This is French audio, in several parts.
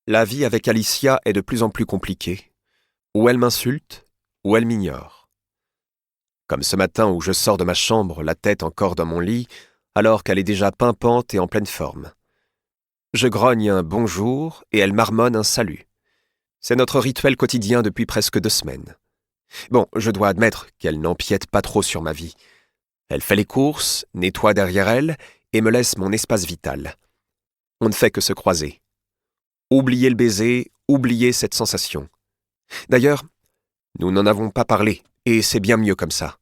La vie avec Alicia est de plus en plus compliquée. Ou elle m'insulte, ou elle m'ignore. Comme ce matin où je sors de ma chambre, la tête encore dans mon lit, alors qu'elle est déjà pimpante et en pleine forme. Je grogne un bonjour et elle marmonne un salut. C'est notre rituel quotidien depuis presque 2 semaines. Bon, je dois admettre qu'elle n'empiète pas trop sur ma vie. Elle fait les courses, nettoie derrière elle et me laisse mon espace vital. On ne fait que se croiser. Oublier le baiser, oublier cette sensation. D'ailleurs, nous n'en avons pas parlé, et c'est bien mieux comme ça.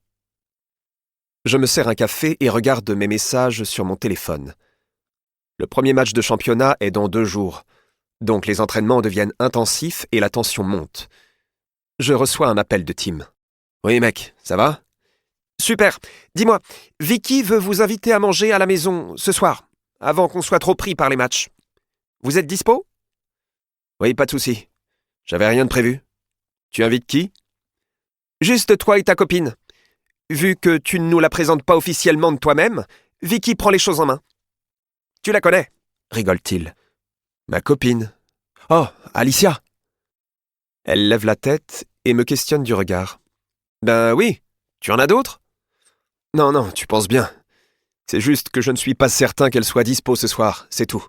Je me sers un café et regarde mes messages sur mon téléphone. Le premier match de championnat est dans 2 jours, donc les entraînements deviennent intensifs et la tension monte. Je reçois un appel de Tim. « Oui mec, ça va ?»« Super. Dis-moi, Vicky veut vous inviter à manger à la maison ce soir, avant qu'on soit trop pris par les matchs. Vous êtes dispo ?»« Oui, pas de souci. J'avais rien de prévu. Tu invites qui ?»« Juste toi et ta copine. Vu que tu ne nous la présentes pas officiellement de toi-même, Vicky prend les choses en main. »« Tu la connais ?» rigole-t-il. « Ma copine. Oh, Alicia !» Elle lève la tête et me questionne du regard. « Ben oui, tu en as d'autres ?»« Non, non, tu penses bien. C'est juste que je ne suis pas certain qu'elle soit dispo ce soir, c'est tout. »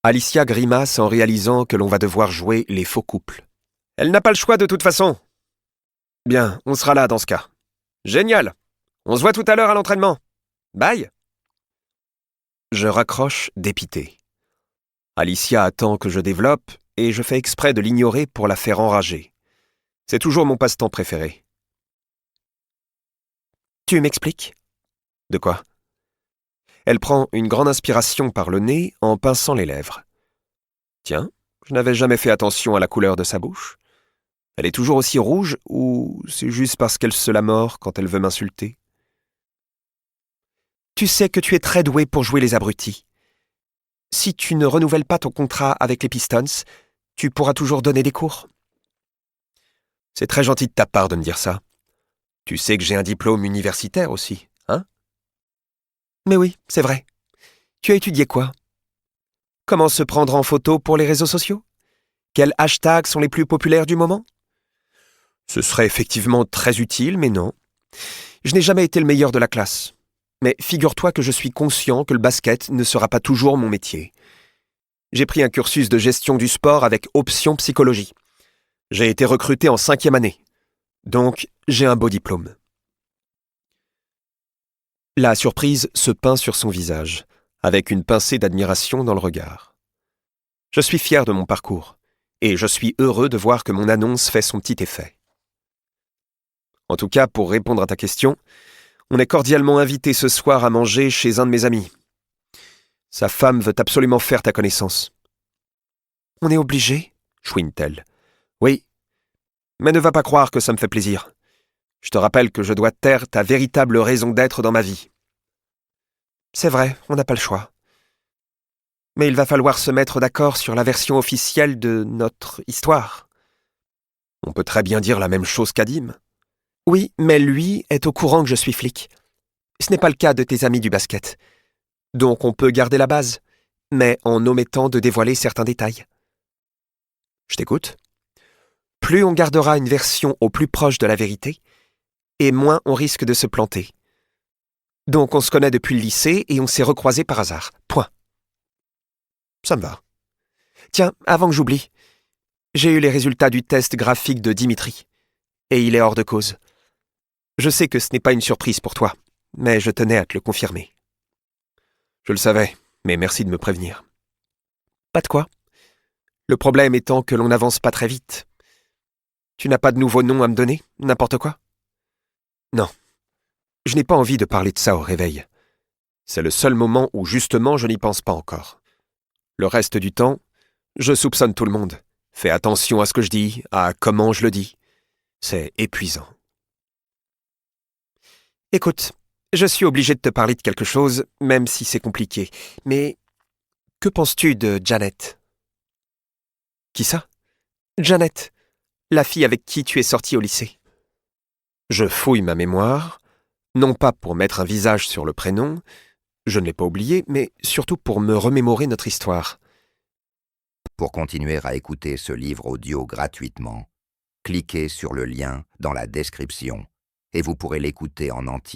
Alicia grimace en réalisant que l'on va devoir jouer les faux couples. « Elle n'a pas le choix de toute façon. »« Bien, on sera là dans ce cas. »« Génial. On se voit tout à l'heure à l'entraînement. Bye !» Je raccroche dépité. Alicia attend que je développe et je fais exprès de l'ignorer pour la faire enrager. C'est toujours mon passe-temps préféré. « Tu m'expliques ?» ?»« De quoi ?» Elle prend une grande inspiration par le nez en pinçant les lèvres. Tiens, je n'avais jamais fait attention à la couleur de sa bouche. Elle est toujours aussi rouge ou c'est juste parce qu'elle se la mord quand elle veut m'insulter ? Tu sais que tu es très doué pour jouer les abrutis. Si tu ne renouvelles pas ton contrat avec les Pistons, tu pourras toujours donner des cours. C'est très gentil de ta part de me dire ça. Tu sais que j'ai un diplôme universitaire aussi, hein ? Mais oui, c'est vrai. Tu as étudié quoi ? Comment se prendre en photo pour les réseaux sociaux ? Quels hashtags sont les plus populaires du moment ? Ce serait effectivement très utile, mais non. Je n'ai jamais été le meilleur de la classe. Mais figure-toi que je suis conscient que le basket ne sera pas toujours mon métier. J'ai pris un cursus de gestion du sport avec option psychologie. J'ai été recruté en 5e année. Donc, j'ai un beau diplôme. La surprise se peint sur son visage, avec une pincée d'admiration dans le regard. Je suis fier de mon parcours, et je suis heureux de voir que mon annonce fait son petit effet. En tout cas, pour répondre à ta question, on est cordialement invité ce soir à manger chez un de mes amis. Sa femme veut absolument faire ta connaissance. « On est obligé ?» chouine-t-elle. « Oui, mais ne va pas croire que ça me fait plaisir. Je te rappelle que je dois taire ta véritable raison d'être dans ma vie. » C'est vrai, on n'a pas le choix. Mais il va falloir se mettre d'accord sur la version officielle de notre histoire. On peut très bien dire la même chose qu'Adim. Oui, mais lui est au courant que je suis flic. Ce n'est pas le cas de tes amis du basket. Donc on peut garder la base, mais en omettant de dévoiler certains détails. Je t'écoute. Plus on gardera une version au plus proche de la vérité, et moins on risque de se planter. Donc on se connaît depuis le lycée et on s'est recroisés par hasard. Point. Ça me va. Tiens, avant que j'oublie, j'ai eu les résultats du test graphique de Dimitri, et il est hors de cause. Je sais que ce n'est pas une surprise pour toi, mais je tenais à te le confirmer. Je le savais, mais merci de me prévenir. Pas de quoi. Le problème étant que l'on n'avance pas très vite. Tu n'as pas de nouveau nom à me donner, n'importe quoi ? Non. Je n'ai pas envie de parler de ça au réveil. C'est le seul moment où justement je n'y pense pas encore. Le reste du temps, je soupçonne tout le monde. Fais attention à ce que je dis, à comment je le dis. C'est épuisant. Écoute, je suis obligé de te parler de quelque chose, même si c'est compliqué. Mais que penses-tu de Janet ? Qui ça ? Janet, la fille avec qui tu es sorti au lycée. Je fouille ma mémoire, non pas pour mettre un visage sur le prénom, je ne l'ai pas oublié, mais surtout pour me remémorer notre histoire. Pour continuer à écouter ce livre audio gratuitement, cliquez sur le lien dans la description et vous pourrez l'écouter en entier.